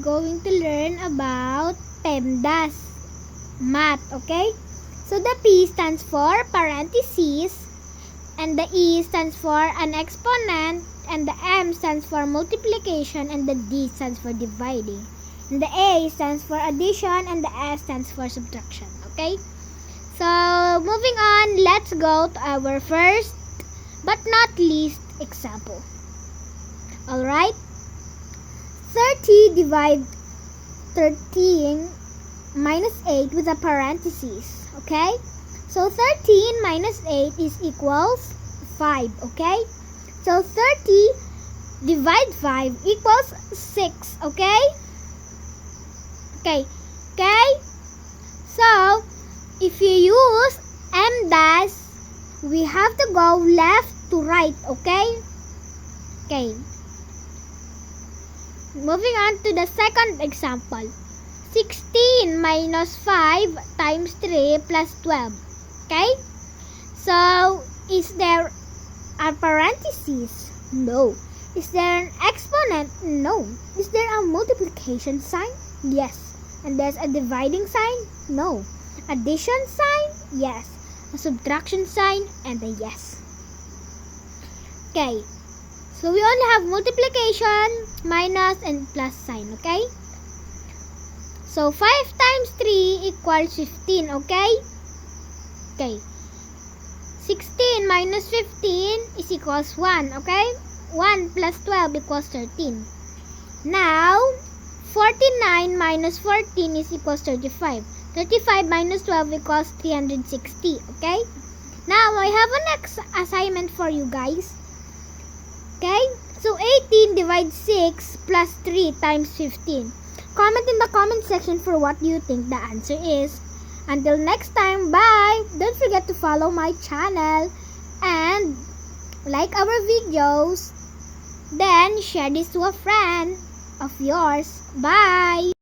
going to learn about PEMDAS math, okay? So the P stands for parentheses, and the E stands for an exponent, and the M stands for multiplication, and the D stands for dividing. And the A stands for addition, and the S stands for subtraction, okay? So moving on, let's go to our first but not least example. Alright? 30 divide 13 minus 8 with a parenthesis, okay? So 13 minus 8 is equals 5, okay? So 30 divide 5 equals 6, okay? Okay. So if you use PEMDAS, we have to go left to right, okay? Okay. Moving on to the second example. 16 minus 5 times 3 plus 12. Okay? So, is there a parenthesis? No. Is there an exponent? No. Is there a multiplication sign? Yes. And there's a dividing sign? No. Addition sign? Yes. A subtraction sign? And a yes. Okay. So, we only have multiplication, minus, and plus sign, okay? So, 5 times 3 equals 15, okay? Okay. 16 minus 15 is equals 1, okay? 1 plus 12 equals 13. Now, 49 minus 14 is equals 35. 35 minus 12 equals 360, okay? Now, I have a next assignment for you guys. Okay? So, 18 divides 6 plus 3 times 15. Comment in the comment section for what you think the answer is. Until next time, bye! Don't forget to follow my channel and like our videos. Then, share this to a friend of yours. Bye!